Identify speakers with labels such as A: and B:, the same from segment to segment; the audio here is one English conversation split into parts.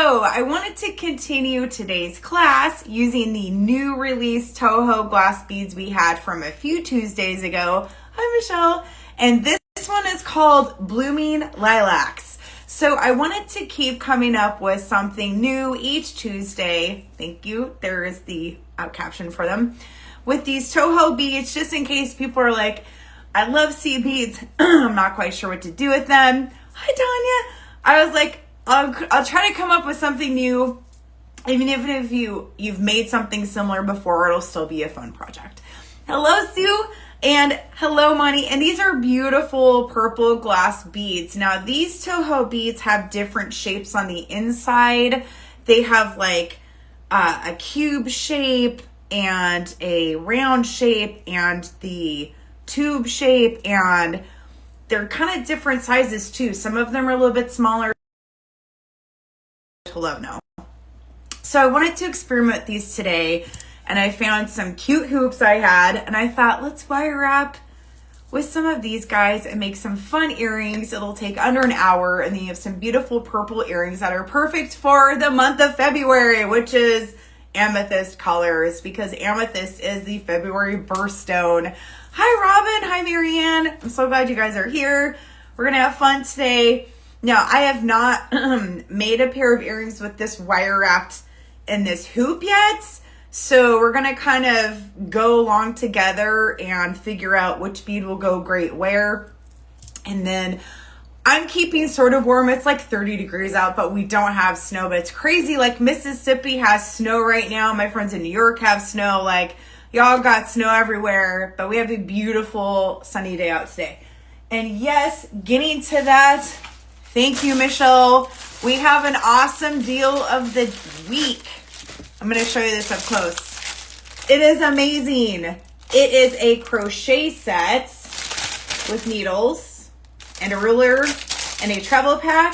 A: So I wanted to continue today's class using the new release Toho glass beads we had from a few Tuesdays ago. Hi, Michelle. And this one is called Blooming Lilacs. So I wanted to keep coming up with something new each Tuesday. Thank you. There is the caption for them. With these Toho beads, just in case people are like, I love seed beads. I'm not quite sure what to do with them. Hi, Tanya. I was like, I'll try to come up with something new. Even if you've made something similar before, it'll still be a fun project. Hello, Sue, and hello, Monty. And these are beautiful purple glass beads. Now, these Toho beads have different shapes on the inside. They have like a cube shape and a round shape and the tube shape, and they're kind of different sizes too. Some of them are a little bit smaller. To love now. So I wanted to experiment with these today, and I found some cute hoops I had, and I thought, let's wire wrap with some of these guys and make some fun earrings. It'll take under an hour, and then you have some beautiful purple earrings that are perfect for the month of February, which is amethyst colors, because amethyst is the February birthstone. Hi, Robin. Hi, Marianne. I'm so glad you guys are here. We're gonna have fun today. Now, I have not made a pair of earrings with this wire wrapped in this hoop yet. So we're going to kind of go along together and figure out which bead will go great where. And then I'm keeping sort of warm. It's like 30 degrees out, but we don't have snow. But it's crazy. Like Mississippi has snow right now. My friends in New York have snow. Like y'all got snow everywhere. But we have a beautiful sunny day out today. And yes, getting to that. Thank you, Michelle. We have an awesome deal of the week. I'm going to show you this up close. It is amazing. It is a crochet set with needles and a ruler and a treble pack.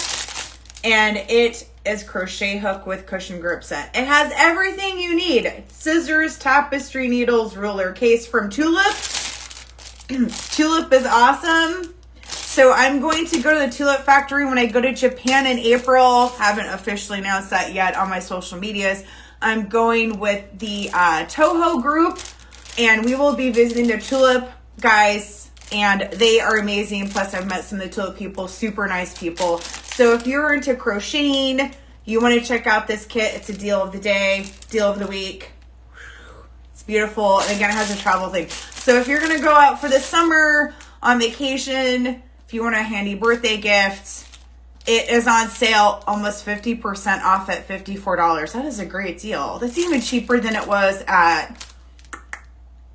A: And it is crochet hook with cushion grip set. It has everything you need. Scissors, tapestry, needles, ruler, case from Tulip. Tulip is awesome. So I'm going to go to the Tulip Factory when I go to Japan in April. Haven't officially announced that yet on my social medias. I'm going with the Toho group, and we will be visiting the Tulip guys, and they are amazing. Plus, I've met some of the Tulip people, super nice people. So if you're into crocheting, you want to check out this kit. It's a deal of the day, deal of the week. It's beautiful, and again, it has a travel thing. So if you're going to go out for the summer on vacation, if you want a handy birthday gift, it is on sale almost 50% off at $54. That is a great deal. That's even cheaper than it was at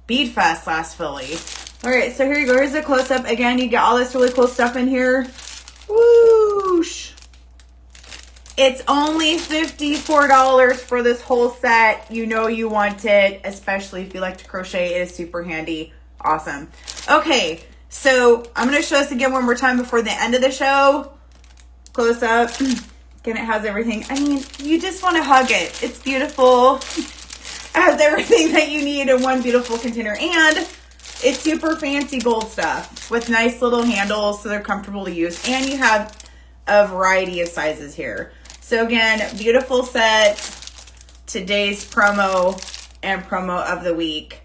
A: Bead Fest last Philly. All right, so here you go. Here's a close-up. Again, you get all this really cool stuff in here. Whoosh. It's only $54 for this whole set. You know you want it, especially if you like to crochet. It is super handy. Awesome. Okay. So I'm going to show this again one more time before the end of the show. Close up. Again, it has everything. I mean, you just want to hug it. It's beautiful. It has everything that you need in one beautiful container. And it's super fancy gold stuff with nice little handles so they're comfortable to use. And you have a variety of sizes here. So again, beautiful set. Today's promo and promo of the week.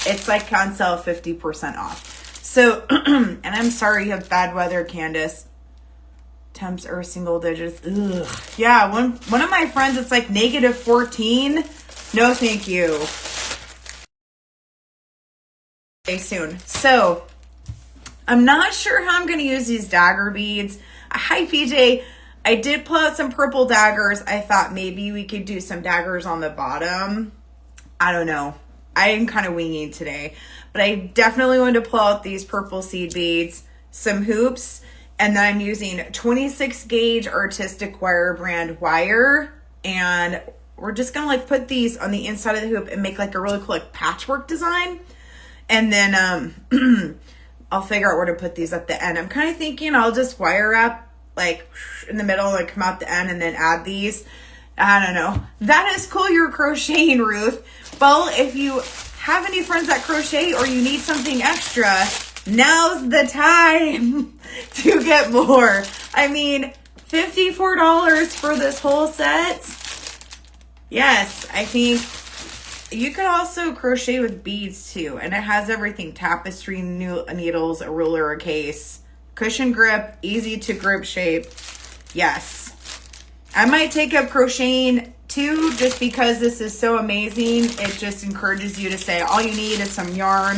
A: It's like on sale 50% off. So, and I'm sorry you have bad weather, Candace. Temps are single digits. Ugh. Yeah, one of my friends, it's like -14. No, thank you. Okay, soon. So, I'm not sure how I'm going to use these dagger beads. Hi, PJ. I did pull out some purple daggers. I thought maybe we could do some daggers on the bottom. I don't know. I am kind of winging today. But I definitely want to pull out these purple seed beads, some hoops, and then I'm using 26 gauge artistic wire brand wire. And we're just going to like put these on the inside of the hoop and make like a really cool like patchwork design. And then I'll figure out where to put these at the end. I'm kind of thinking I'll just wire wrap like in the middle, like come out the end and then add these. I don't know. That is cool. You're crocheting, Ruth. Well, if you have any friends that crochet or you need something extra, now's the time to get more. I mean, $54 for this whole set. Yes, I think you could also crochet with beads too. And it has everything. Tapestry needles, a ruler, a case, cushion grip, easy to grip shape. Yes. I might take up crocheting too, just because this is so amazing. It just encourages you to say all you need is some yarn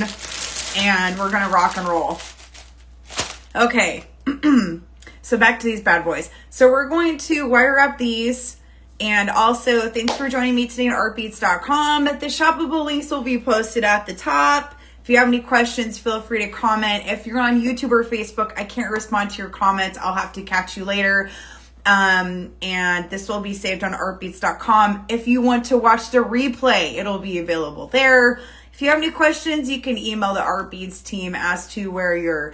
A: and we're going to rock and roll. Okay. So back to these bad boys. So we're going to wire up these. And also, thanks for joining me today on artbeads.com. The shoppable links will be posted at the top. If you have any questions, feel free to comment. If you're on YouTube or Facebook, I can't respond to your comments. I'll have to catch you later. And this will be saved on artbeads.com. If you want to watch the replay, it'll be available there. If you have any questions, you can email the Artbeads team as to where your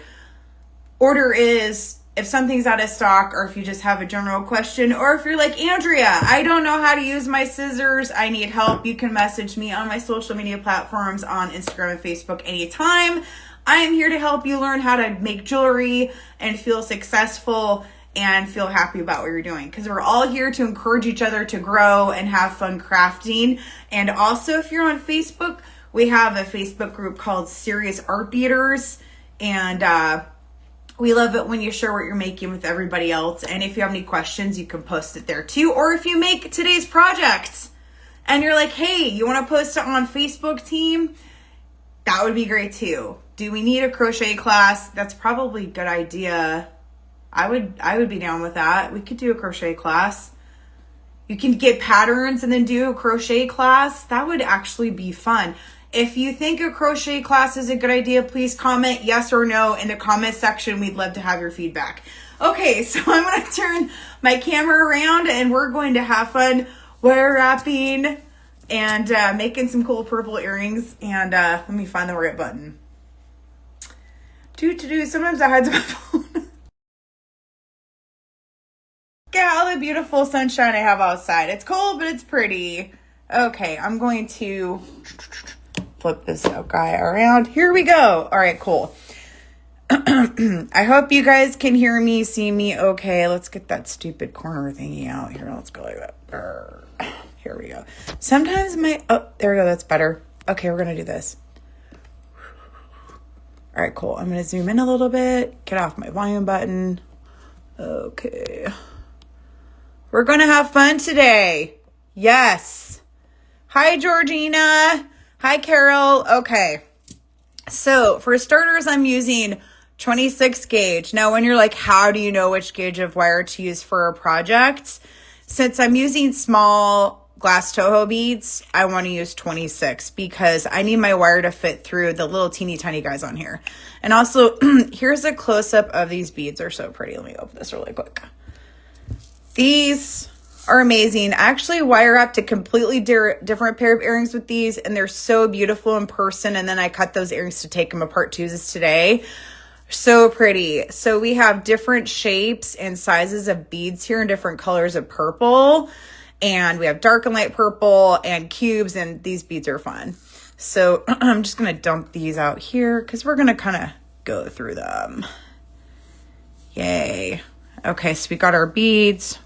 A: order is, if something's out of stock, or if you just have a general question, or if you're like, Andrea, I don't know how to use my scissors, I need help, you can message me on my social media platforms on Instagram and Facebook anytime. I am here to help you learn how to make jewelry and feel successful and feel happy about what you're doing, because we're all here to encourage each other to grow and have fun crafting. And also, if you're on Facebook, we have a Facebook group called Serious Art Beaters, and we love it when you share what you're making with everybody else. And if you have any questions, you can post it there too. Or if you make today's project and you're like, hey, you want to post it on Facebook team? That would be great too. Do we need a crochet class? That's probably a good idea. I would be down with that. We could do a crochet class. You can get patterns and then do a crochet class. That would actually be fun. If you think a crochet class is a good idea, please comment yes or no in the comment section. We'd love to have your feedback. Okay, so I'm going to turn my camera around and we're going to have fun wire wrapping and making some cool purple earrings. And let me find the right button. Sometimes I hide my phone. Look at all the beautiful sunshine I have outside. It's cold, but it's pretty. Okay, I'm going to flip this guy around. Here we go. All right, cool. I hope you guys can hear me, see me okay. Let's get that stupid corner thingy out here. Let's go like that. Here we go. Sometimes oh, there we go. That's better. Okay, we're going to do this. All right, cool. I'm going to zoom in a little bit, get off my volume button. Okay. We're going to have fun today. Yes. Hi, Georgina. Hi, Carol. Okay. So for starters, I'm using 26 gauge. Now, when you're like, how do you know which gauge of wire to use for a project? Since I'm using small glass Toho beads, I want to use 26 because I need my wire to fit through the little teeny tiny guys on here. And also, here's a close-up of these beads. They're so pretty. Let me open this really quick. These are amazing. I actually wire up to completely different pair of earrings with these, and they're so beautiful in person. And then I cut those earrings to take them apart too today. So pretty. So we have different shapes and sizes of beads here and different colors of purple. And we have dark and light purple and cubes, and these beads are fun. So I'm just going to dump these out here because we're going to kind of go through them. Yay. Okay, so we got our beads.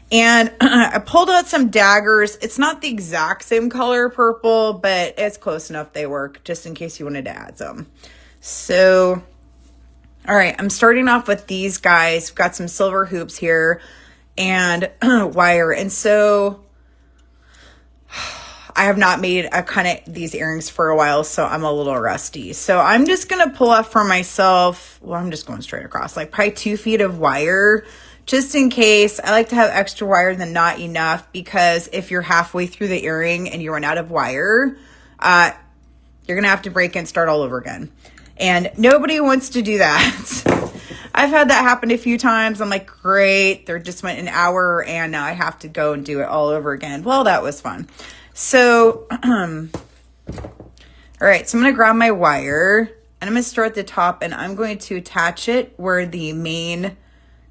A: And I pulled out some daggers. It's not the exact same color purple, but it's close enough they work, just in case you wanted to add some. So, all right, I'm starting off with these guys. We've got some silver hoops here and wire. And so I have not made a kind of these earrings for a while, so I'm a little rusty. So I'm just going to pull off for myself. Well, I'm just going straight across, like probably 2 feet of wire. Just in case. I like to have extra wire than not enough, because if you're halfway through the earring and you run out of wire, you're going to have to break and start all over again. And nobody wants to do that. I've had that happen a few times. I'm like, great. There just went an hour and now I have to go and do it all over again. Well, that was fun. So, all right. So I'm going to grab my wire and I'm going to start at the top and I'm going to attach it where the main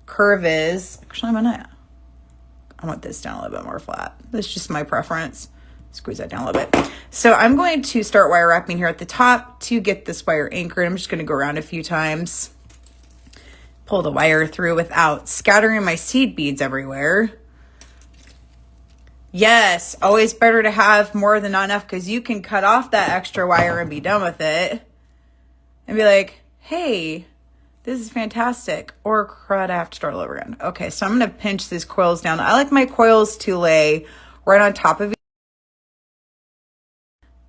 A: curve is. Actually, I want this down a little bit more flat. That's just my preference. Squeeze that down a little bit. So I'm going to start wire wrapping here at the top to get this wire anchored. I'm just going to go around a few times. pull the wire through without scattering my seed beads everywhere. Yes, always better to have more than not enough, because you can cut off that extra wire and be done with it and be like, hey, this is fantastic. Or crud, I have to start all over again. Okay, so I'm going to pinch these coils down. I like my coils to lay right on top of each.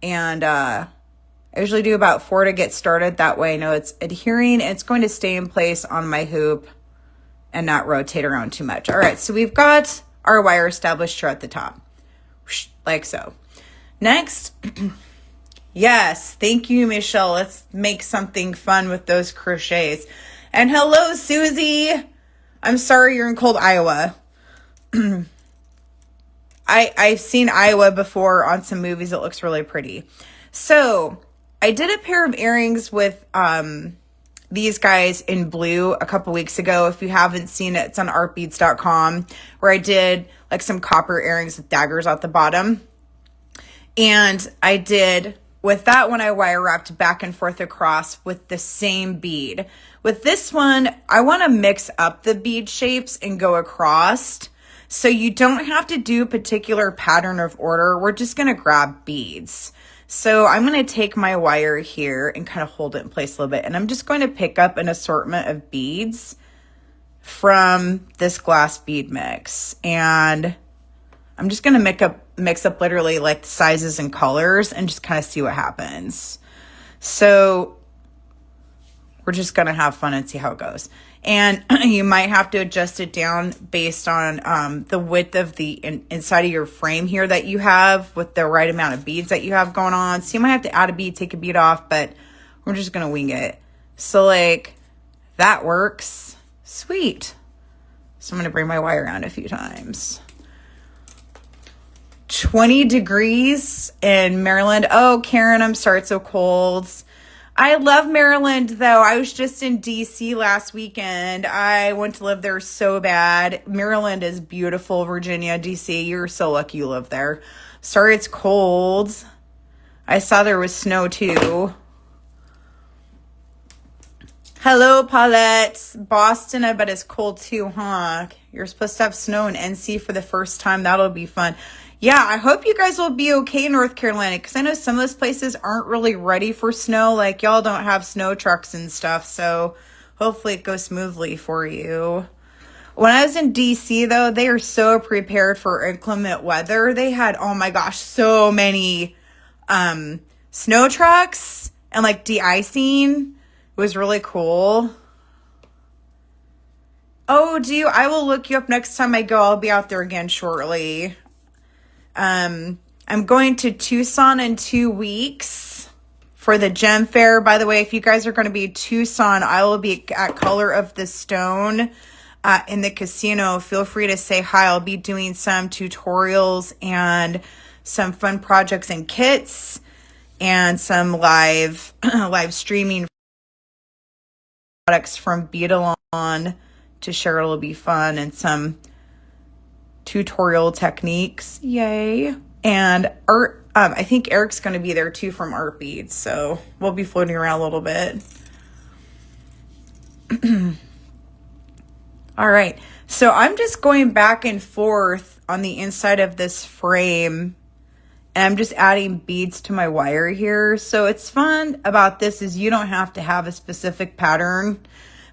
A: And I usually do about 4 to get started. That way I know it's adhering. It's going to stay in place on my hoop and not rotate around too much. All right, so we've got our wire established here at the top, like so. Next, yes, thank you, Michelle. Let's make something fun with those crochets. And hello, Susie. I'm sorry you're in cold Iowa. I've seen Iowa before on some movies. It looks really pretty. So I did a pair of earrings with these guys in blue a couple weeks ago. If you haven't seen it, it's on artbeads.com, where I did like some copper earrings with daggers at the bottom. And I did, with that one, I wire wrapped back and forth across with the same bead. With this one, I want to mix up the bead shapes and go across. So you don't have to do a particular pattern of order. We're just going to grab beads. So I'm going to take my wire here and kind of hold it in place a little bit. And I'm just going to pick up an assortment of beads from this glass bead mix. And I'm just going to mix up literally like the sizes and colors and just kind of see what happens. So we're just going to have fun and see how it goes. And you might have to adjust it down based on the width of the inside of your frame here that you have with the right amount of beads that you have going on. So you might have to add a bead, take a bead off, but we're just going to wing it. So like that works. Sweet. So I'm going to bring my wire around a few times. 20 degrees in Maryland. Oh, Karen, I'm sorry it's so cold. I love Maryland, though. I was just in D.C. last weekend. I want to live there so bad. Maryland is beautiful. Virginia, D.C., you're so lucky you live there. Sorry it's cold. I saw there was snow, too. Hello, Paulette. Boston, I bet it's cold, too, huh? You're supposed to have snow in NC for the first time. That'll be fun. Yeah, I hope you guys will be okay in North Carolina, because I know some of those places aren't really ready for snow. Like, y'all don't have snow trucks and stuff, so hopefully it goes smoothly for you. When I was in D.C., though, they are so prepared for inclement weather. They had, oh my gosh, so many snow trucks and, like, de-icing. It was really cool. Oh, I will look you up next time I go. I'll be out there again shortly. I'm going to Tucson in 2 weeks for the gem fair. By the way, if you guys are going to be in Tucson, I will be at Color of the Stone in the casino. Feel free to say hi. I'll be doing some tutorials and some fun projects and kits and some live streaming products from Beadalon to share. It'll be fun, and some tutorial techniques. Yay. And art, I think Eric's going to be there too from Art Beads, so we'll be floating around a little bit. All right, so I'm just going back and forth on the inside of this frame, and I'm just adding beads to my wire here. So it's fun about this is you don't have to have a specific pattern,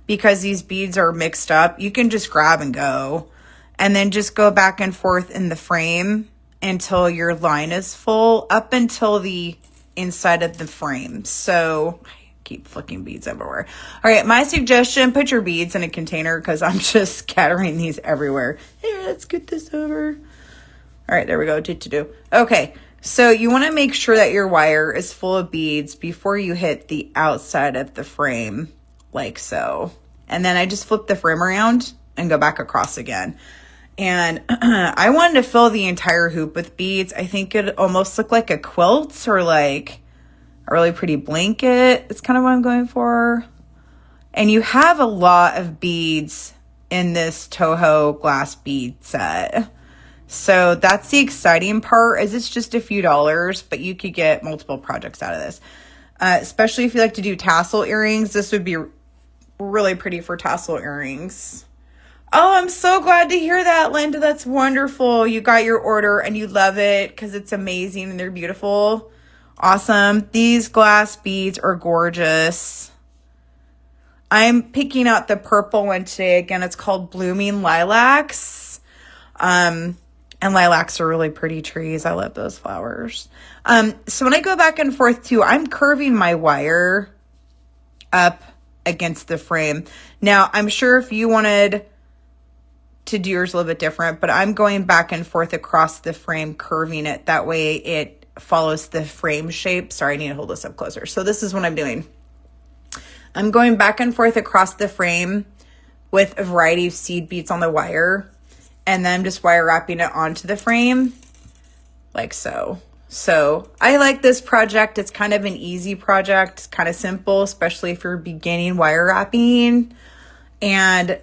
A: because these beads are mixed up. You can just grab and go. And then just go back and forth in the frame until your line is full, up until the inside of the frame. So I keep flicking beads everywhere. All right, my suggestion, put your beads in a container, because I'm just scattering these everywhere. Here, let's get this over. All right, there we go. Do. Okay, so you want to make sure that your wire is full of beads before you hit the outside of the frame, like so. And then I just flip the frame around and go back across again. And I wanted to fill the entire hoop with beads. I think it almost looked like a quilt or like a really pretty blanket. It's kind of what I'm going for. And you have a lot of beads in this Toho glass bead set. So that's the exciting part, is it's just a few dollars, but you could get multiple projects out of this. Especially if you like to do tassel earrings, this would be really pretty for tassel earrings. Oh, I'm so glad to hear that, Linda. That's wonderful. You got your order and you love it because it's amazing and they're beautiful. Awesome. These glass beads are gorgeous. I'm picking out the purple one today. Again, it's called Blooming Lilacs. And lilacs are really pretty trees. I love those flowers. So when I go back and forth too, I'm curving my wire up against the frame. Now, I'm sure if you wanted to do yours a little bit different, but I'm going back and forth across the frame, curving it. That way it follows the frame shape. Sorry, I need to hold this up closer. So this is what I'm doing. I'm going back and forth across the frame with a variety of seed beads on the wire. And then I'm just wire wrapping it onto the frame like so. So I like this project. It's kind of an easy project. It's kind of simple, especially if you're beginning wire wrapping. And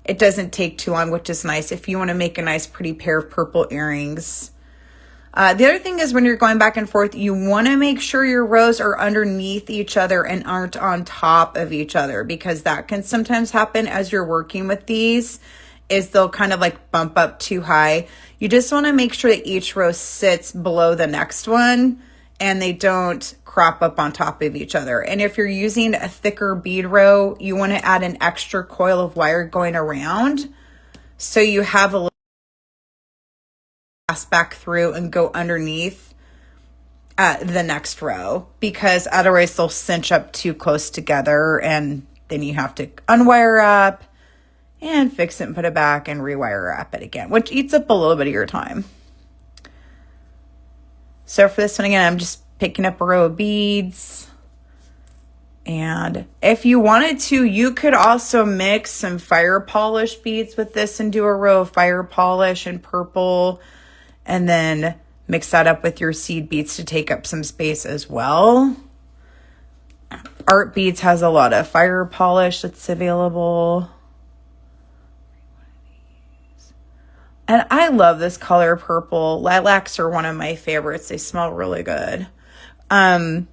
A: it doesn't take too long, which is nice if you want to make a nice pretty pair of purple earrings. The other thing is when you're going back and forth, you want to make sure your rows are underneath each other and aren't on top of each other, because that can sometimes happen as you're working with these, is they'll kind of like bump up too high. You just want to make sure that each row sits below the next one and they don't crop up on top of each other. And if you're using a thicker bead row, you want to add an extra coil of wire going around so you have a little pass back through and go underneath the next row, because otherwise they'll cinch up too close together and then you have to unwire up and fix it and put it back and rewire wrap it again, which eats up a little bit of your time. So for this one, again, I'm just picking up a row of beads. And if you wanted to, you could also mix some fire polish beads with this and do a row of fire polish and purple, and then mix that up with your seed beads to take up some space as well. Art Beads has a lot of fire polish that's available. And I love this color purple. Lilacs are one of my favorites. They smell really good. When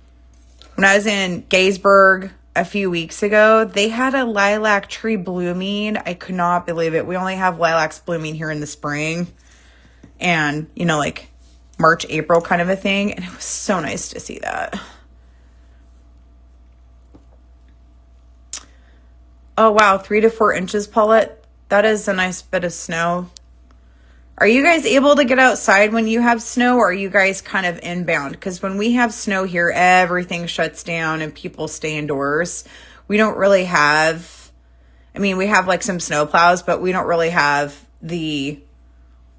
A: I was in Gaysburg a few weeks ago, they had a lilac tree blooming. I could not believe it. We only have lilacs blooming here in the spring. And, you know, like March, April kind of a thing. And it was so nice to see that. Oh, wow. 3 to 4 inches, Paulette. That is a nice bit of snow. Are you guys able to get outside when you have snow, or are you guys kind of inbound? Because when we have snow here, everything shuts down and people stay indoors. We don't really have, I mean, we have like some snow plows, but we don't really have the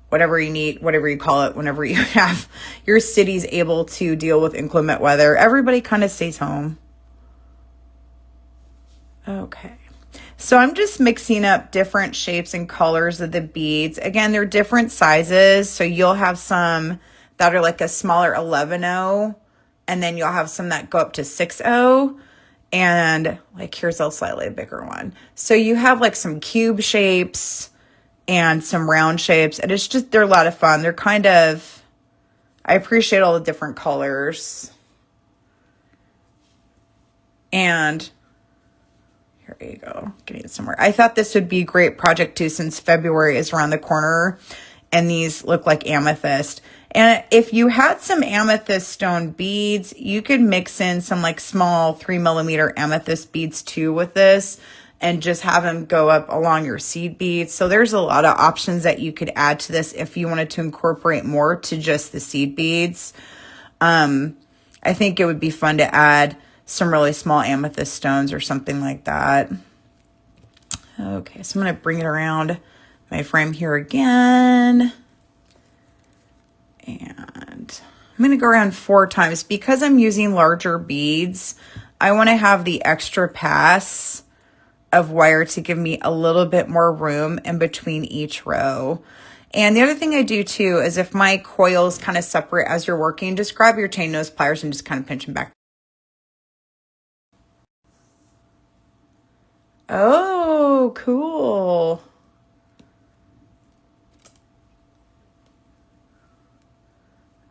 A: whatever you need, whatever you call it, whenever you have your city's able to deal with inclement weather. Everybody kind of stays home. Okay. So I'm just mixing up different shapes and colors of the beads. Again, they're different sizes. So you'll have some that are like a smaller 11-0, and then you'll have some that go up to 6-0. And like here's a slightly bigger one. So you have like some cube shapes and some round shapes. And it's just, they're a lot of fun. They're kind of, I appreciate all the different colors. And here you go, getting it somewhere. I thought this would be a great project too, since February is around the corner and these look like amethyst. And if you had some amethyst stone beads, you could mix in some like small 3mm amethyst beads too with this and just have them go up along your seed beads. So there's a lot of options that you could add to this if you wanted to incorporate more to just the seed beads. I think it would be fun to add some really small amethyst stones or something like that. Okay, so I'm going to bring it around my frame here again. And I'm going to go around 4 times. Because I'm using larger beads, I want to have the extra pass of wire to give me a little bit more room in between each row. And the other thing I do too is if my coils kind of separate as you're working, just grab your chain nose pliers and just kind of pinch them back. Oh, cool.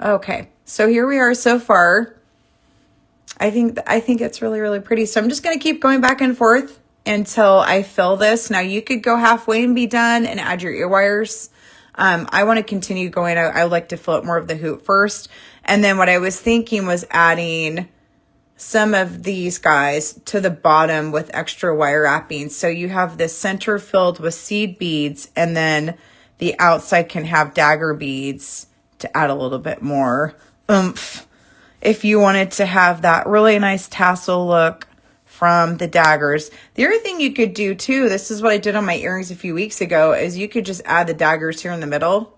A: Okay, so here we are so far. I think it's really, really pretty. So I'm just going to keep going back and forth until I fill this. Now you could go halfway and be done and add your ear wires. I want to continue going. I would like to fill up more of the hoop first. And then what I was thinking was adding some of these guys to the bottom with extra wire wrapping. So you have the center filled with seed beads, and then the outside can have dagger beads to add a little bit more oomph. If you wanted to have that really nice tassel look from the daggers. The other thing you could do too, this is what I did on my earrings a few weeks ago, is you could just add the daggers here in the middle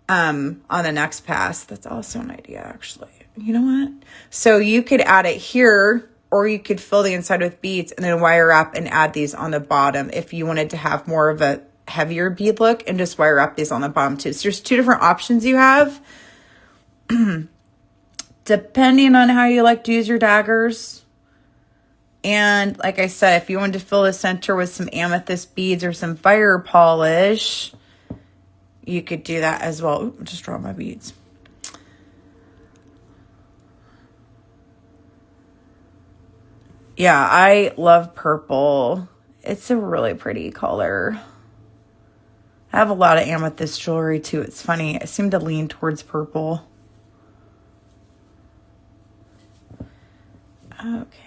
A: on the next pass. That's also an idea, actually. You know what? So you could add it here, or you could fill the inside with beads and then wire wrap and add these on the bottom if you wanted to have more of a heavier bead look, and just wire wrap these on the bottom too. So there's two different options you have. Depending on how you like to use your daggers. And like I said, if you wanted to fill the center with some amethyst beads or some fire polish, you could do that as well. Ooh, just draw my beads. Yeah, I love purple. It's a really pretty color. I have a lot of amethyst jewelry too. It's funny. I seem to lean towards purple. Okay.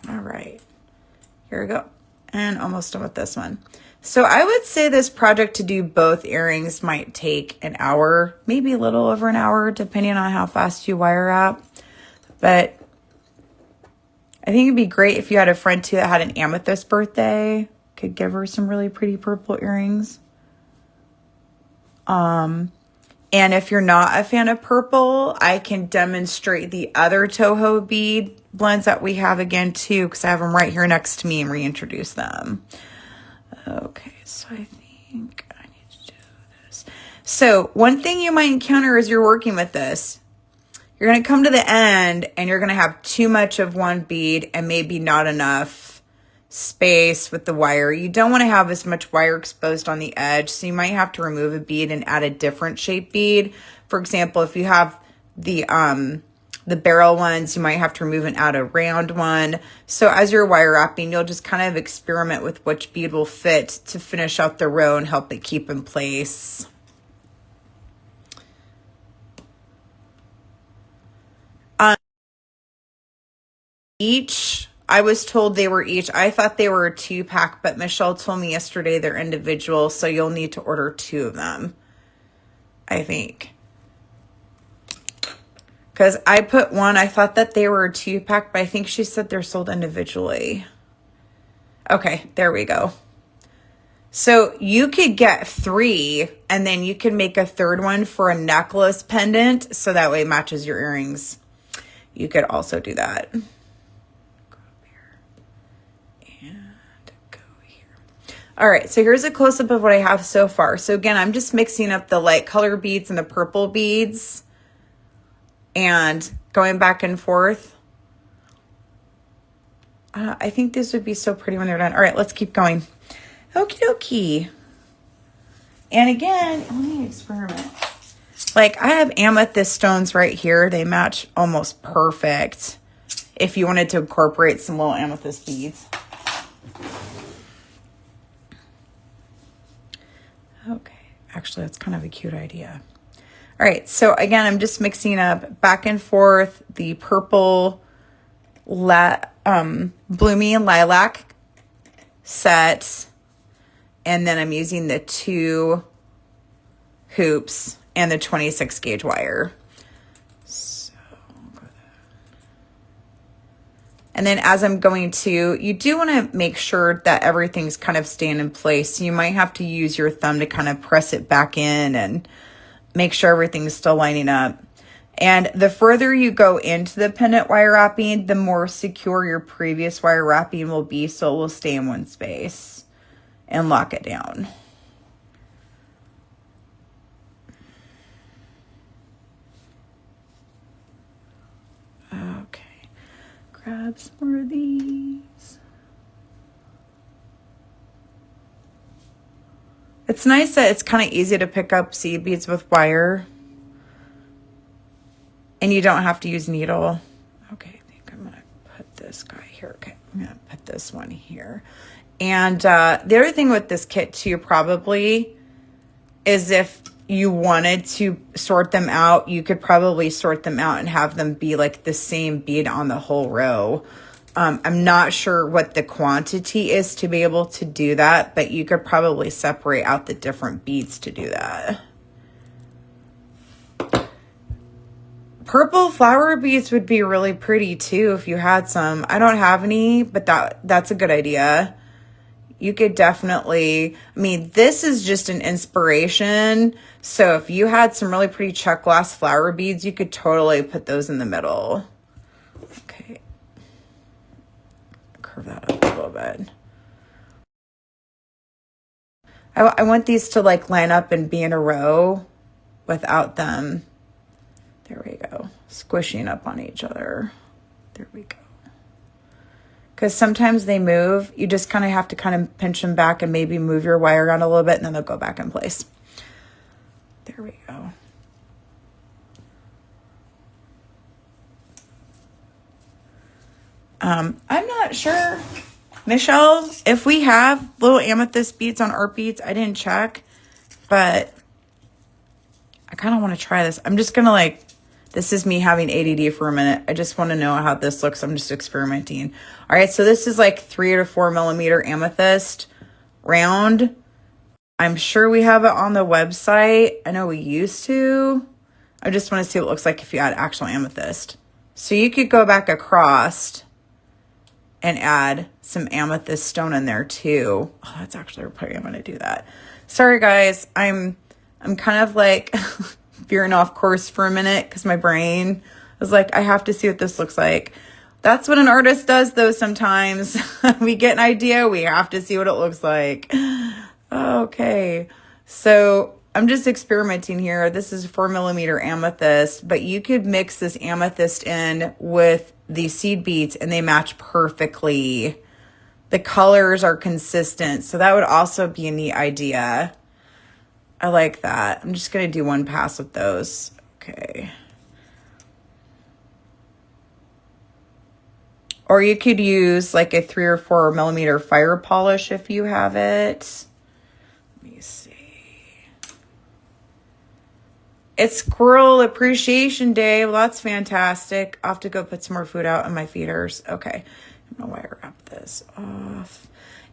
A: All right, here we go. And almost done with this one. So I would say this project to do both earrings might take an hour, maybe a little over an hour, depending on how fast you wire wrap. But I think it'd be great if you had a friend too that had an amethyst birthday. Could give her some really pretty purple earrings. And if you're not a fan of purple, I can demonstrate the other Toho bead blends that we have again too, because I have them right here next to me and reintroduce them. Okay, so I think I need to do this. So one thing you might encounter as you're working with this, you're going to come to the end and you're going to have too much of one bead and maybe not enough space with the wire. You don't want to have as much wire exposed on the edge, so you might have to remove a bead and add a different shape bead. For example, if you have the barrel ones, you might have to remove and add a round one. So as you're wire wrapping, you'll just kind of experiment with which bead will fit to finish out the row and help it keep in place. Each, I was told they were each. I thought they were a 2-pack, but Michelle told me yesterday they're individual, so you'll need to order 2 of them, I think. Because I put one, I thought that they were a 2-pack, but I think she said they're sold individually. Okay, there we go. So you could get 3, and then you can make a third one for a necklace pendant, so that way it matches your earrings. You could also do that. All right, so here's a close-up of what I have so far. So again, I'm just mixing up the light color beads and the purple beads and going back and forth. I think this would be so pretty when they're done. All right, let's keep going. Okie dokie. And again, let me experiment. Like, I have amethyst stones right here. They match almost perfect if you wanted to incorporate some little amethyst beads. Okay, actually, that's kind of a cute idea. All right, so again, I'm just mixing up back and forth the purple bloomy and lilac set, and then I'm using the 2 hoops and the 26 gauge wire. So, and then as I'm going to, you do want to make sure that everything's kind of staying in place. You might have to use your thumb to kind of press it back in and make sure everything's still lining up. And the further you go into the pendant wire wrapping, the more secure your previous wire wrapping will be, so it will stay in one space and lock it down. Okay, grab some more of these. It's nice that it's kind of easy to pick up seed beads with wire. And you don't have to use needle. Okay, I think I'm gonna put this guy here. Okay, I'm gonna put this one here. And the other thing with this kit too, probably, is if you wanted to sort them out, you could probably sort them out and have them be like the same bead on the whole row. I'm not sure what the quantity is to be able to do that, but you could probably separate out the different beads to do that. Purple flower beads would be really pretty too if you had some. I don't have any, but that's a good idea. You could definitely, I mean, this is just an inspiration. So if you had some really pretty check glass flower beads, you could totally put those in the middle. Okay. Curve that up a little bit. I want these to like line up and be in a row without them. There we go. Squishing up on each other. There we go. Because sometimes they move. You just kind of have to kind of pinch them back and maybe move your wire around a little bit, and then they'll go back in place. There we go. I'm not sure, Michelle, if we have little amethyst beads on art beads. I didn't check, but I kind of want to try this. I'm just going to like, this is me having ADD for a minute. I just want to know how this looks. I'm just experimenting. All right, so this is like 3 to 4 millimeter amethyst round. I'm sure we have it on the website. I know we used to. I just want to see what it looks like if you add actual amethyst. So you could go back across and add some amethyst stone in there too. Oh, that's actually pretty. I'm going to do that. Sorry, guys. I'm kind of like veering off course for a minute because my brain was like, I have to see what this looks like. That's what an artist does though sometimes. We get an idea, we have to see what it looks like. Okay, so I'm just experimenting here. This is 4 millimeter amethyst, but you could mix this amethyst in with the seed beads and they match perfectly. The colors are consistent, so that would also be a neat idea. I like that. I'm just going to do one pass with those. Okay. Or you could use like a 3 or 4 millimeter fire polish if you have it. Let me see. It's Squirrel Appreciation Day. Well, that's fantastic. I'll have to go put some more food out in my feeders. Okay. I'm going to wire wrap this off.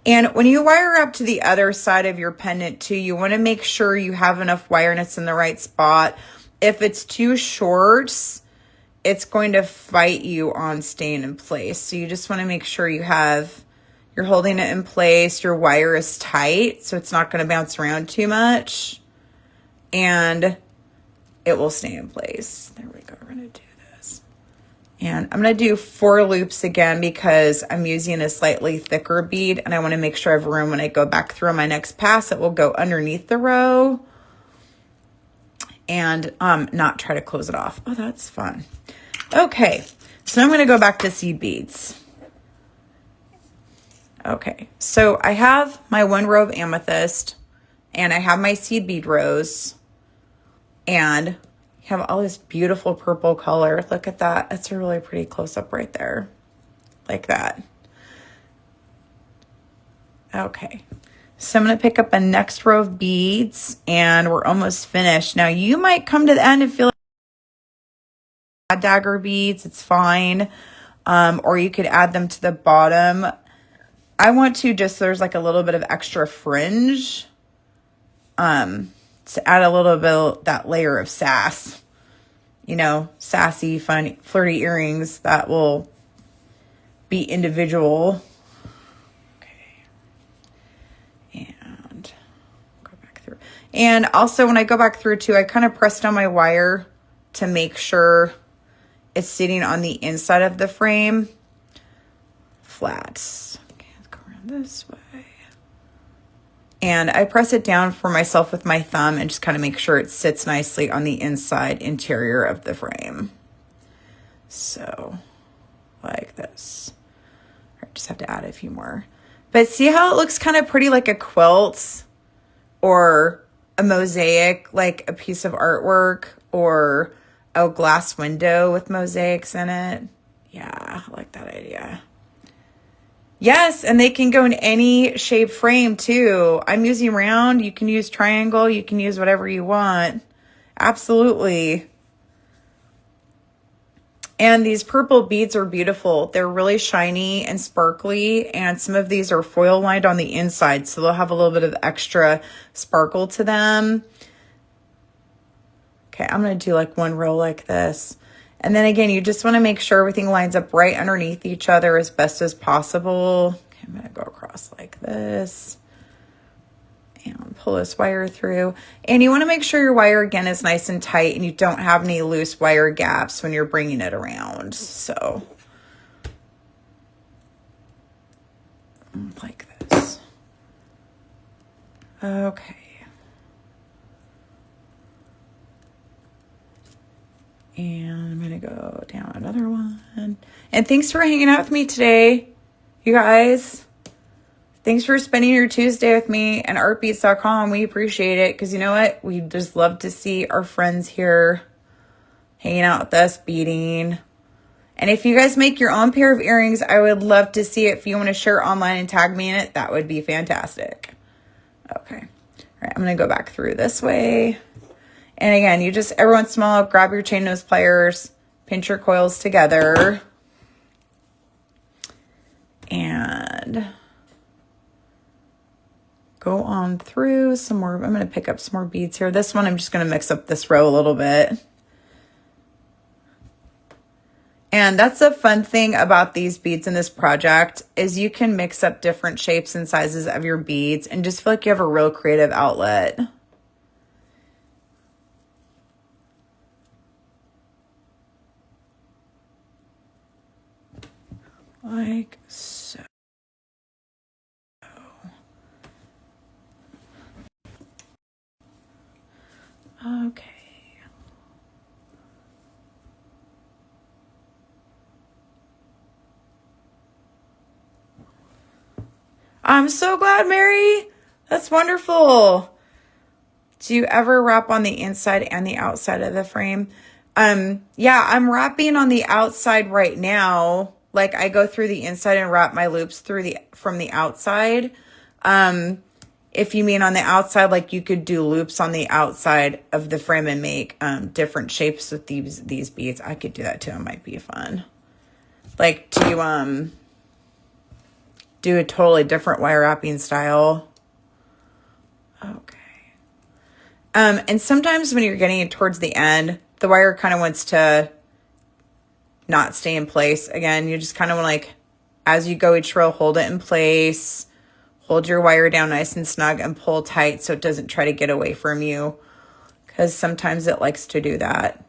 A: And when you wire up to the other side of your pendant too, you want to make sure you have enough wire and it's in the right spot. If it's too short, it's going to fight you on staying in place. So you just want to make sure you're holding it in place. Your wire is tight, so it's not going to bounce around too much. And it will stay in place. There we go. We're going to do this. And I'm going to do 4 loops again because I'm using a slightly thicker bead and I want to make sure I have room when I go back through my next pass. It will go underneath the row and not try to close it off. Oh, that's fun. Okay, so I'm going to go back to seed beads. Okay, so I have my 1 row of amethyst and I have my seed bead rows and have all this beautiful purple color. Look at that. That's a really pretty close-up right there. Like that. Okay. So I'm going to pick up a next row of beads and we're almost finished. Now you might come to the end and feel like add dagger beads. It's fine. Or you could add them to the bottom. I want to just, there's like a little bit of extra fringe. To add a little bit of that layer of sass, you know, sassy, fun, flirty earrings that will be individual. Okay. And go back through. And also when I go back through too, I kind of press down my wire to make sure it's sitting on the inside of the frame flat. Okay, let's go around this way. And I press it down for myself with my thumb and just kind of make sure it sits nicely on the inside interior of the frame. So, like this. I just have to add a few more. But see how it looks kind of pretty like a quilt or a mosaic, like a piece of artwork or Oh, glass window with mosaics in it. Yeah, I like that idea. Yes, and they can go in any shape frame too. I'm using round. You can use triangle. You can use whatever you want. Absolutely. And these purple beads are beautiful. They're really shiny and sparkly, and some of these are foil lined on the inside, so they'll have a little bit of extra sparkle to them. Okay, I'm going to do like one row like this. And then again, you just want to make sure everything lines up right underneath each other as best as possible. Okay, I'm going to go across like this and pull this wire through. And you want to make sure your wire again is nice and tight and you don't have any loose wire gaps when you're bringing it around. So like this. Okay. And I'm going to go down another one. And thanks for hanging out with me today, you guys. Thanks for spending your Tuesday with me and artbeats.com. We appreciate it because you know what? We just love to see our friends here hanging out with us, beading. And if you guys make your own pair of earrings, I would love to see it. If you want to share online and tag me in it, that would be fantastic. Okay. All right, I'm going to go back through this way. And again, you just, every once in a while, grab your chain nose pliers, pinch your coils together, and go on through some more. I'm going to pick up some more beads here. This one, I'm just going to mix up this row a little bit. And that's the fun thing about these beads in this project is you can mix up different shapes and sizes of your beads and just feel like you have a real creative outlet. Like so. Okay. I'm so glad, Mary. That's wonderful. Do you ever wrap on the inside and the outside of the frame? Yeah, I'm wrapping on the outside right now. Like I go through the inside and wrap my loops through from the outside. If you mean on the outside, like you could do loops on the outside of the frame and make different shapes with these beads. I could do that too. It might be fun. Like to do a totally different wire wrapping style. Okay. And sometimes when you're getting it towards the end, the wire kind of wants to not stay in place. Again, you just kind of want to like, as you go each row, hold it in place, hold your wire down nice and snug and pull tight so it doesn't try to get away from you because sometimes it likes to do that.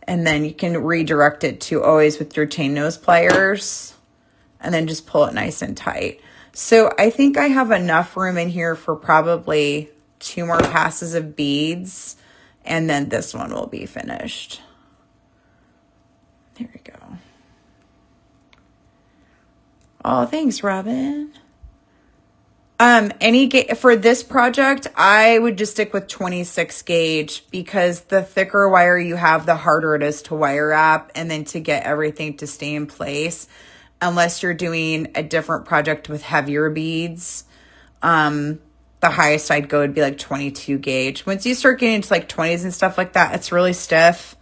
A: And then you can redirect it to always with your chain nose pliers and then just pull it nice and tight. So I think I have enough room in here for probably 2 more passes of beads, and then this one will be finished. There we go. Oh, thanks, Robin. For this project, I would just stick with 26 gauge because the thicker wire you have, the harder it is to wire wrap and then to get everything to stay in place. Unless you're doing a different project with heavier beads. The highest I'd go would be like 22 gauge. Once you start getting into like 20s and stuff like that, it's really stiff.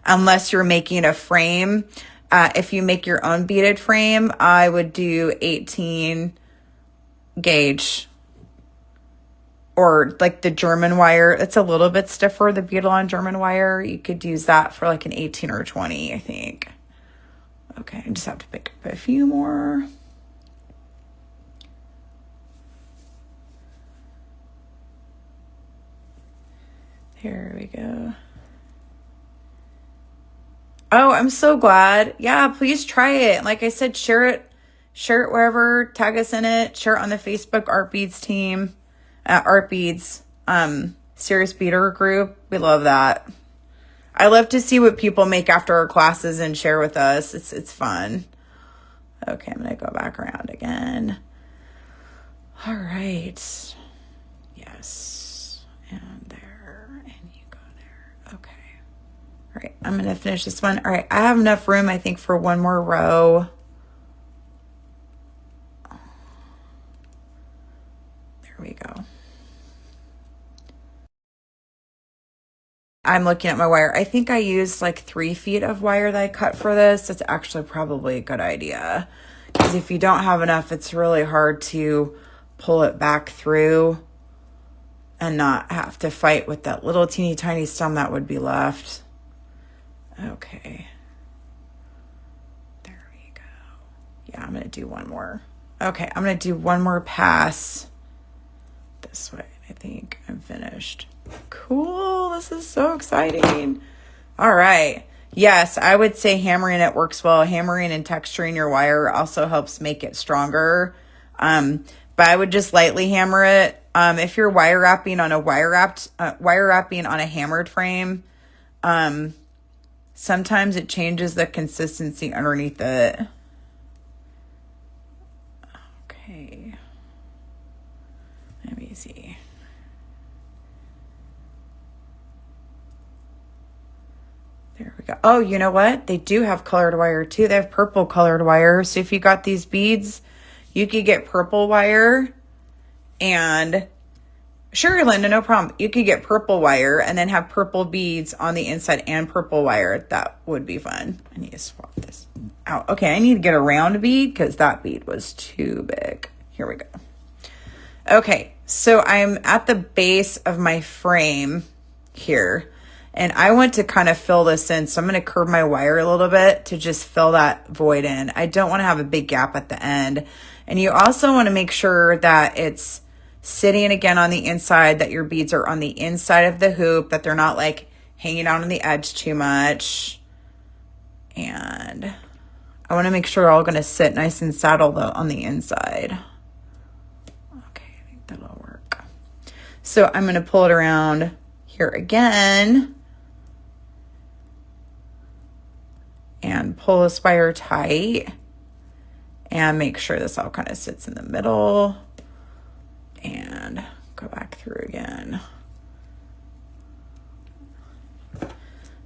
A: Unless you're making a frame. If you make your own beaded frame, I would do 18 gauge. Or like the German wire. It's a little bit stiffer, the Beadalon German wire. You could use that for like an 18 or 20, I think. Okay, I just have to pick up a few more. Here we go. Oh, I'm so glad. Yeah, please try it. Like I said, share it wherever, tag us in it, share it on the Facebook Art Beads team, Art Beads, Serious Beader group. We love that. I love to see what people make after our classes and share with us. It's fun. Okay, I'm going to go back around again. All right. Yes. And there. And you go there. Okay. All right. I'm going to finish this one. All right, I have enough room, I think, for one more row. There we go. I'm looking at my wire. I think I used like 3 feet of wire that I cut for this. That's actually probably a good idea. Because if you don't have enough, it's really hard to pull it back through and not have to fight with that little teeny tiny stem that would be left. Okay. There we go. Yeah, I'm going to do one more. Okay, I'm going to do one more pass this way. I think I'm finished. Cool. This is so exciting. All right. Yes, I would say hammering it works well. Hammering and texturing your wire also helps make it stronger. But I would just lightly hammer it. If you're wire wrapping on a hammered frame, sometimes it changes the consistency underneath it. Okay. Let me see. There we go. Oh, you know what? They do have colored wire too. They have purple colored wire. So if you got these beads, you could get purple wire and sure, Linda, no problem. You could get purple wire and then have purple beads on the inside and purple wire. That would be fun. I need to swap this out. Okay, I need to get a round bead because that bead was too big. Here we go. Okay, so I'm at the base of my frame here. And I want to kind of fill this in. So I'm going to curve my wire a little bit to just fill that void in. I don't want to have a big gap at the end. And you also want to make sure that it's sitting again on the inside, that your beads are on the inside of the hoop, that they're not like hanging out on the edge too much. And I want to make sure they're all going to sit nice and saddled on the inside. Okay, I think that'll work. So I'm going to pull it around here again. And pull this wire tight and make sure this all kind of sits in the middle and go back through again.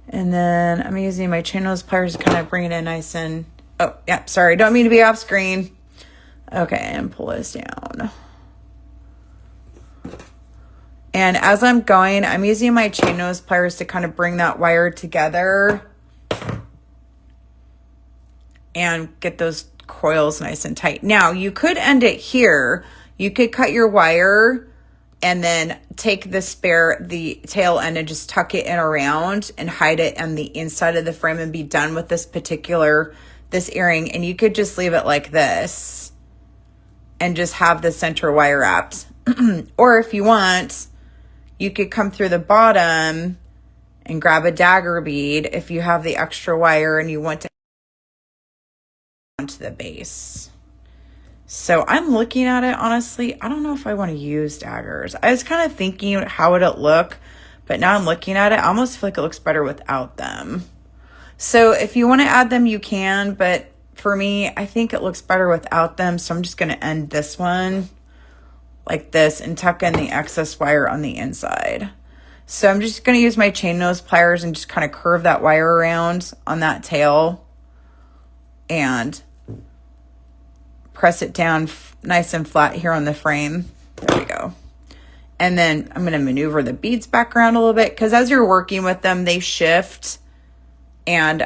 A: And then I'm using my chain nose pliers to kind of bring it in nice and, oh, yeah, sorry, don't mean to be off screen. Okay, and pull this down. And as I'm going, I'm using my chain nose pliers to kind of bring that wire together and get those coils nice and tight. Now, you could end it here. You could cut your wire and then take the tail end and just tuck it in around and hide it on the inside of the frame and be done with this earring. And you could just leave it like this and just have the center wire wrapped. Or if you want, you could come through the bottom and grab a dagger bead if you have the extra wire and you want to onto the base. So I'm looking at it, honestly, I don't know if I want to use daggers. I was kind of thinking how would it look, but now I'm looking at it, I almost feel like it looks better without them. So if you want to add them, you can, but for me, I think it looks better without them. So I'm just going to end this one like this and tuck in the excess wire on the inside. So I'm just going to use my chain nose pliers and just kind of curve that wire around on that tail and press it down nice and flat here on the frame. There we go. And then I'm going to maneuver the beads back around a little bit because as you're working with them, they shift and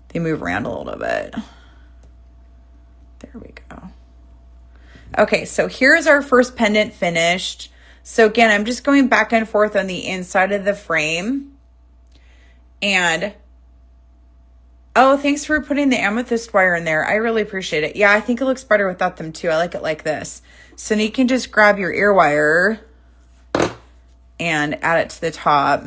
A: they move around a little bit. There we go. Okay, so here's our first pendant finished. So again, I'm just going back and forth on the inside of the frame. And oh, thanks for putting the amethyst wire in there. I really appreciate it. Yeah, I think it looks better without them too. I like it like this. So now you can just grab your ear wire and add it to the top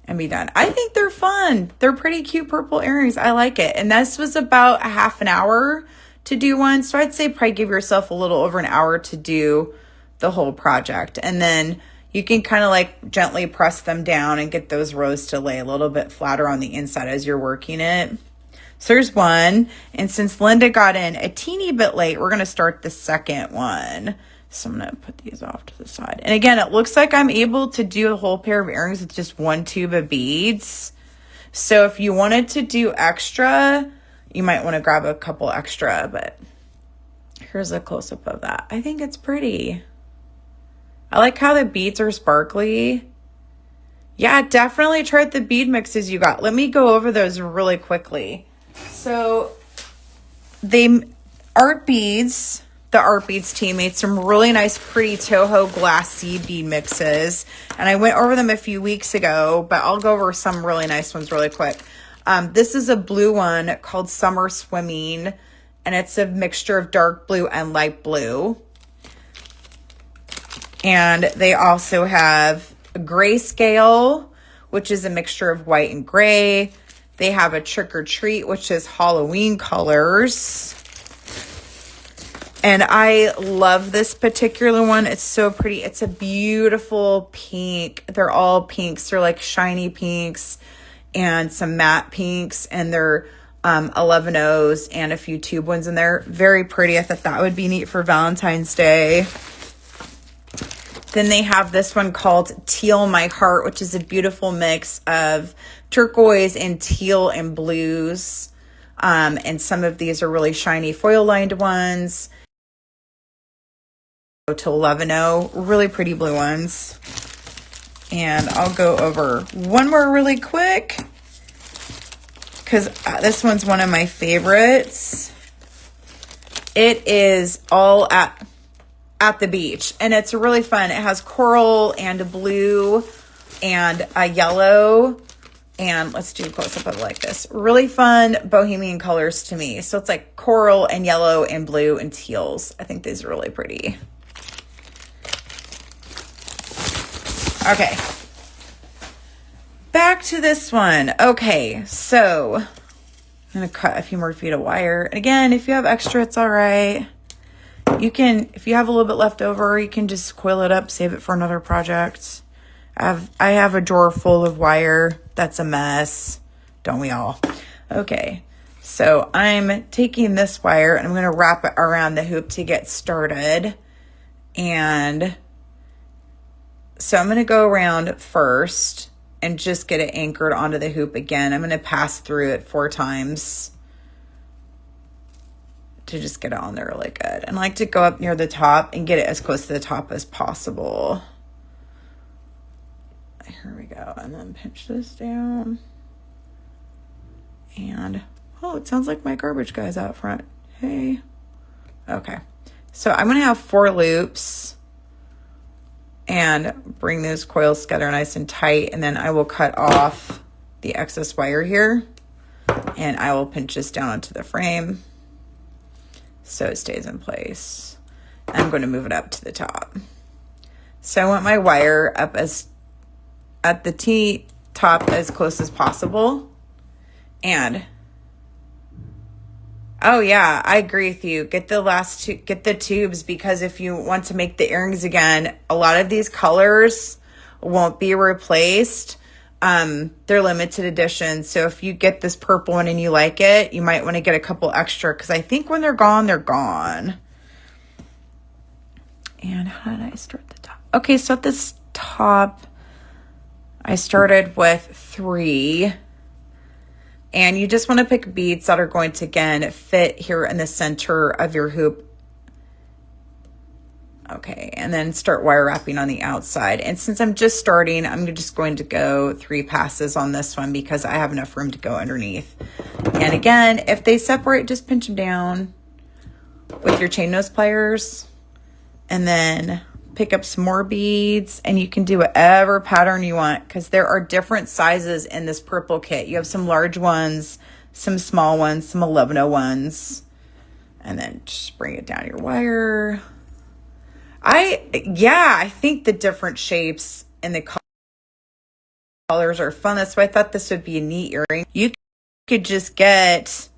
A: and be done. I think they're fun. They're pretty cute purple earrings. I like it. And this was about a half an hour to do one. So I'd say probably give yourself a little over an hour to do the whole project. And then you can kind of like gently press them down and get those rows to lay a little bit flatter on the inside as you're working it. So there's one. And since Linda got in a teeny bit late, we're going to start the second one. So I'm going to put these off to the side. And again, it looks like I'm able to do a whole pair of earrings with just one tube of beads. So if you wanted to do extra, you might want to grab a couple extra, but here's a close-up of that. I think it's pretty. I like how the beads are sparkly. Yeah, definitely try the bead mixes you got. Let me go over those really quickly. So the Art Beads team made some really nice, pretty Toho glass seed bead mixes. And I went over them a few weeks ago, but I'll go over some really nice ones really quick. This is a blue one called Summer Swimming, and it's a mixture of dark blue and light blue. And they also have a grayscale, which is a mixture of white and gray. They have a Trick or Treat, which is Halloween colors. And I love this particular one. It's so pretty. It's a beautiful pink. They're all pinks. They're like shiny pinks and some matte pinks. And they're 11-0s and a few tube ones in there. Very pretty. I thought that would be neat for Valentine's Day. Then they have this one called Teal My Heart, which is a beautiful mix of turquoise and teal and blues. And some of these are really shiny foil lined ones. To 11-0, really pretty blue ones. And I'll go over one more really quick because this one's one of my favorites. It is all at the beach, and it's really fun. It has coral and a blue and a yellow, and let's do a close-up of it like this. Really fun bohemian colors to me. So it's like coral and yellow and blue and teals. I think these are really pretty. Okay, back to this one. Okay, so I'm gonna cut a few more feet of wire. And again, if you have extra, it's all right. You can, if you have a little bit left over, you can just coil it up, save it for another project. I have a drawer full of wire. That's a mess. Don't we all? Okay, so I'm taking this wire and I'm going to wrap it around the hoop to get started. And so I'm going to go around first and just get it anchored onto the hoop again. I'm going to pass through it 4 times to just get it on there really good. And I like to go up near the top and get it as close to the top as possible. Here we go. And then pinch this down. And, oh, it sounds like my garbage guy's out front. Hey. Okay. So I'm going to have 4 loops and bring those coils together nice and tight. And then I will cut off the excess wire here. And I will pinch this down onto the frame so it stays in place. I'm going to move it up to the top. So I want my wire up as at the T-top as close as possible. And oh yeah, I agree with you. Get the tubes, because if you want to make the earrings again, a lot of these colors won't be replaced. They're limited edition. So if you get this purple one and you like it, you might want to get a couple extra, because I think when they're gone, they're gone. And how did I start the top? Okay, so at this top, I started with 3. And you just want to pick beads that are going to, again, fit here in the center of your hoop. Okay, and then start wire wrapping on the outside. And since I'm just starting, I'm just going to go 3 passes on this one because I have enough room to go underneath. And again, if they separate, just pinch them down with your chain nose pliers. And then pick up some more beads, and you can do whatever pattern you want because there are different sizes in this purple kit. You have some large ones, some small ones, some 11-0 ones, and then just bring it down your wire. I think the different shapes and the colors are fun. That's why I thought this would be a neat earring. You could just get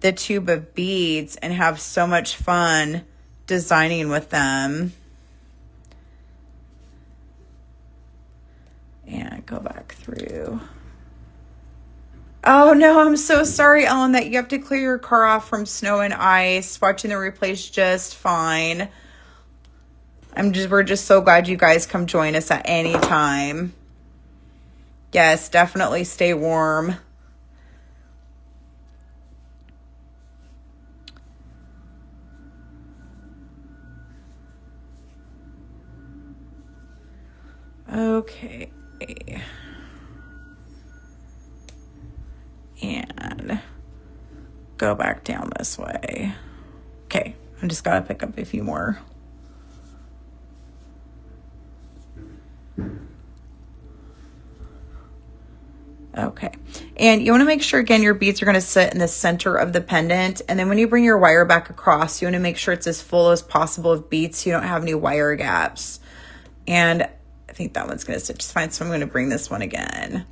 A: the tube of beads and have so much fun designing with them. And go back through. Oh no, I'm so sorry, Ellen, that you have to clear your car off from snow and ice. Watching the replay's just fine. We're just so glad you guys come join us at any time. Yes, definitely stay warm. Okay. And go back down this way. Okay, I just gotta pick up a few more. Okay, and you want to make sure, again, your beads are going to sit in the center of the pendant, and then when you bring your wire back across, you want to make sure it's as full as possible of beads so you don't have any wire gaps. And I think that one's going to sit just fine, so I'm going to bring this one again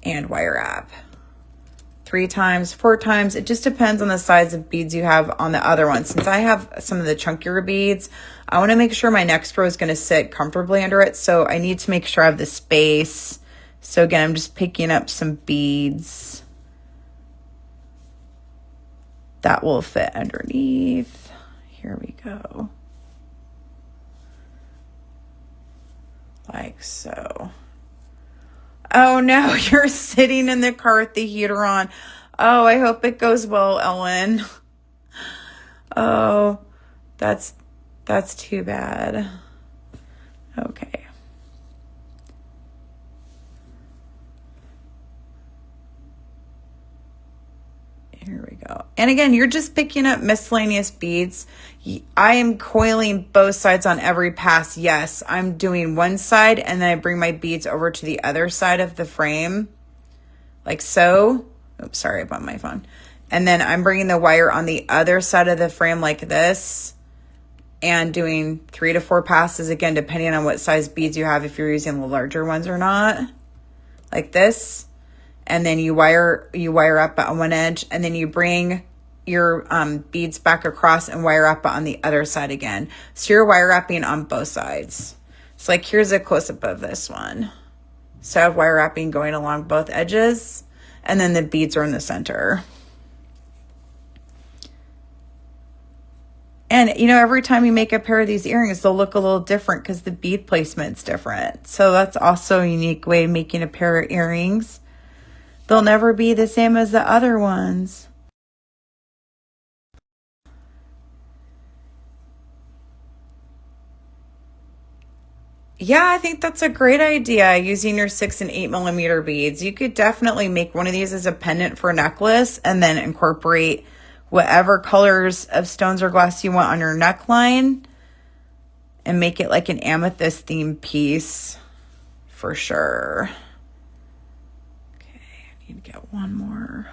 A: and wire wrap 3 times, 4 times. It just depends on the size of beads you have on the other one. Since I have some of the chunkier beads, I want to make sure my next row is going to sit comfortably under it, so I need to make sure I have the space. So again, I'm just picking up some beads that will fit underneath. Here we go. Like so. Oh no, you're sitting in the car with the heater on. Oh, I hope it goes well, Ellen. Oh, that's too bad. Okay. Here we go. And again, you're just picking up miscellaneous beads. I am coiling both sides on every pass. Yes, I'm doing one side and then I bring my beads over to the other side of the frame. Like so. Oops, sorry about my phone. And then I'm bringing the wire on the other side of the frame like this. And doing 3 to 4 passes, again, depending on what size beads you have, if you're using the larger ones or not. Like this. And then you wire up on one edge, and then you bring your beads back across and wire up on the other side again. So you're wire wrapping on both sides. So like here's a close-up of this one. So I have wire wrapping going along both edges, and then the beads are in the center. And, you know, every time you make a pair of these earrings, they'll look a little different because the bead placement's different. So that's also a unique way of making a pair of earrings. They'll never be the same as the other ones. Yeah, I think that's a great idea, using your 6 and 8 millimeter beads. You could definitely make one of these as a pendant for a necklace and then incorporate whatever colors of stones or glass you want on your neckline and make it like an amethyst themed piece for sure. To get one more.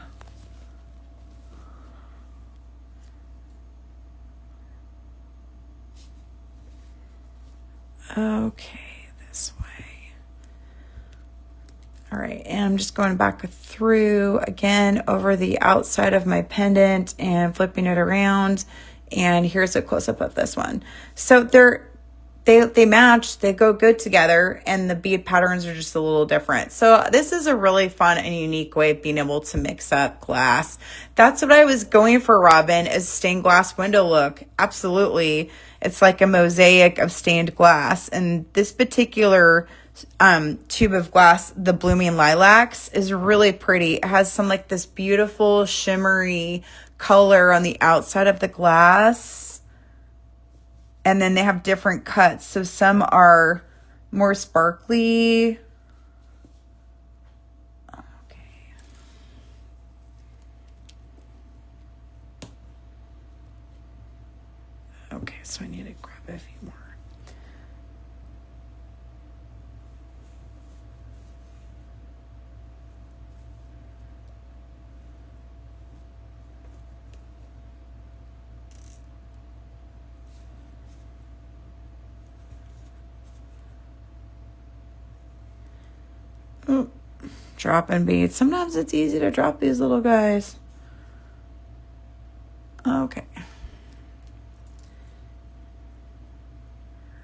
A: Okay, this way. All right, and I'm just going back through again over the outside of my pendant and flipping it around. And here's a close-up of this one. So they match, they go good together, and the bead patterns are just a little different. So this is a really fun and unique way of being able to mix up glass. That's what I was going for, Robin, is stained glass window look. Absolutely. It's like a mosaic of stained glass. And this particular tube of glass, the Blooming Lilacs, is really pretty. It has some like this beautiful shimmery color on the outside of the glass. And then they have different cuts. So some are more sparkly. Okay. Okay, so I need to grab a few more. Oh, dropping beads. Sometimes it's easy to drop these little guys. Okay.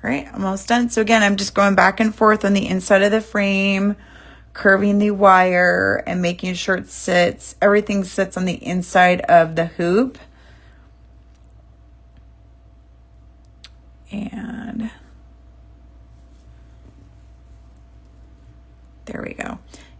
A: All right, almost done. So again, I'm just going back and forth on the inside of the frame, curving the wire and making sure it sits. Everything sits on the inside of the hoop. And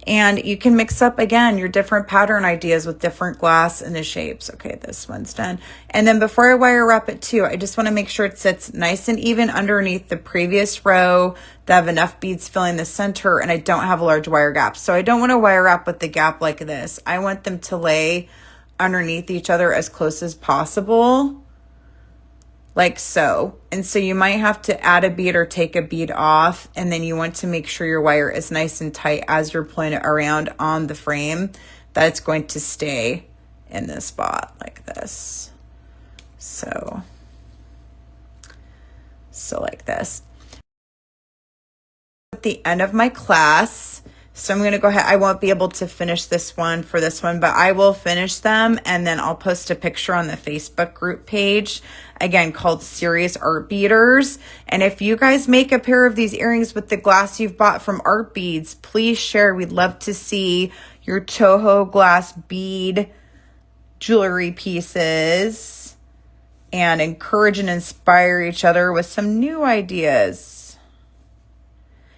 A: And you can mix up, again, your different pattern ideas with different glass and the shapes. Okay, this one's done. And then before I wire wrap it too, I just want to make sure it sits nice and even underneath the previous row, to have enough beads filling the center, and I don't have a large wire gap. So I don't want to wire wrap with the gap like this. I want them to lay underneath each other as close as possible, like so. And so you might have to add a bead or take a bead off, and then you want to make sure your wire is nice and tight as you're pulling it around on the frame, that it's going to stay in this spot like this. So like this. At the end of my class, so I'm going to go ahead. I won't be able to finish this one for this one, but I will finish them, and then I'll post a picture on the Facebook group page, again, called Serious Art Beaders. And if you guys make a pair of these earrings with the glass you've bought from Art Beads, please share. We'd love to see your Toho glass bead jewelry pieces and encourage and inspire each other with some new ideas.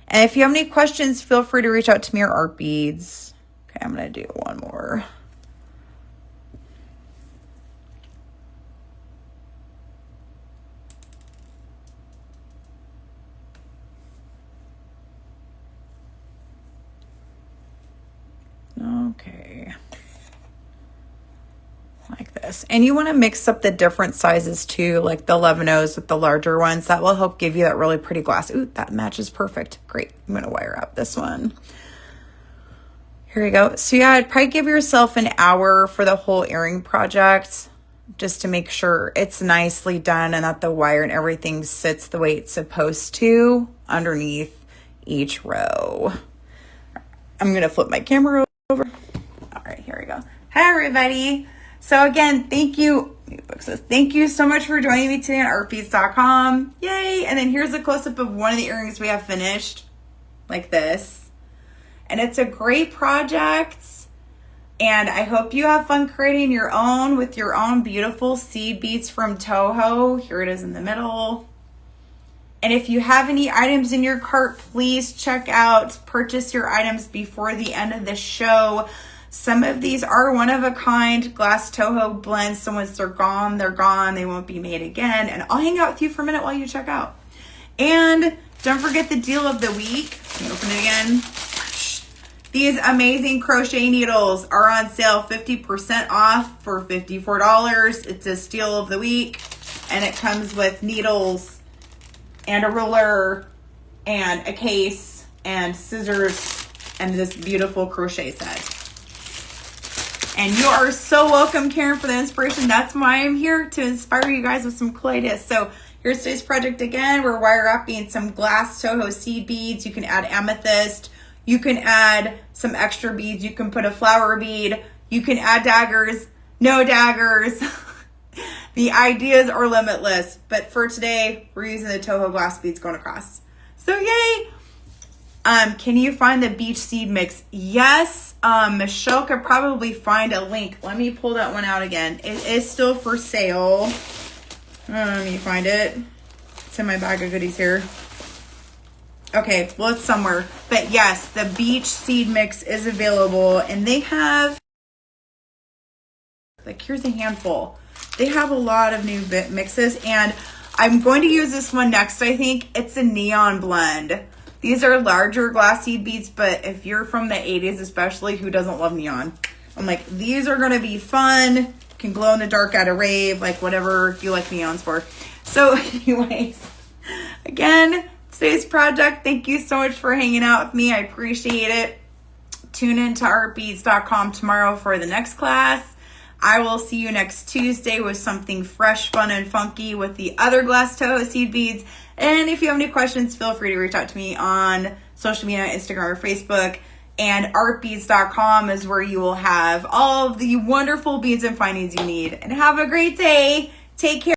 A: And if you have any questions, feel free to reach out to me or Art Beads. Okay, I'm going to do one more. Okay. Like this. And you want to mix up the different sizes too, like the 11-0s with the larger ones. That will help give you that really pretty glass. Ooh, that matches perfect. Great. I'm going to wire up this one. Here we go. So yeah, I'd probably give yourself an hour for the whole earring project, just to make sure it's nicely done and that the wire and everything sits the way it's supposed to underneath each row. I'm going to flip my camera over. All right, here we go. Hi, everybody. So again, thank you. Thank you so much for joining me today on artbeads.com. Yay. And then here's a close-up of one of the earrings we have finished, like this. And it's a great project. And I hope you have fun creating your own with your own beautiful seed beads from Toho. Here it is in the middle. And if you have any items in your cart, please check out, purchase your items before the end of the show. Some of these are one-of-a-kind glass Toho blends, so once they're gone, they're gone. They won't be made again. And I'll hang out with you for a minute while you check out. And don't forget the deal of the week. Let me open it again. These amazing crochet needles are on sale, 50% off for $54. It's a steal of the week. And it comes with needles and a ruler and a case and scissors and this beautiful crochet set. And you are so welcome, Karen, for the inspiration. That's why I'm here, to inspire you guys with some cool ideas. So here's today's project again. We're wire wrapping some glass Toho seed beads. You can add amethyst. You can add some extra beads. You can put a flower bead. You can add daggers. No daggers. The ideas are limitless. But for today, we're using the Toho glass beads going across. So yay! Can you find the beach seed mix? Yes. Michelle could probably find a link. Let me pull that one out again. It is still for sale. Let me find it. It's in my bag of goodies here. Okay, well, it's somewhere. But yes, the beach seed mix is available, and they have, like, here's a handful. They have a lot of new mixes, and I'm going to use this one next, I think. It's a neon blend. These are larger glass seed beads, but if you're from the 80s especially, who doesn't love neon? I'm like, these are going to be fun. Can glow in the dark at a rave, like whatever you like neons for. So anyways, again, today's project, thank you so much for hanging out with me. I appreciate it. Tune in to artbeads.com tomorrow for the next class. I will see you next Tuesday with something fresh, fun, and funky with the other glass Toho seed beads. And if you have any questions, feel free to reach out to me on social media, Instagram or Facebook. And artbeads.com is where you will have all of the wonderful beads and findings you need. And have a great day. Take care.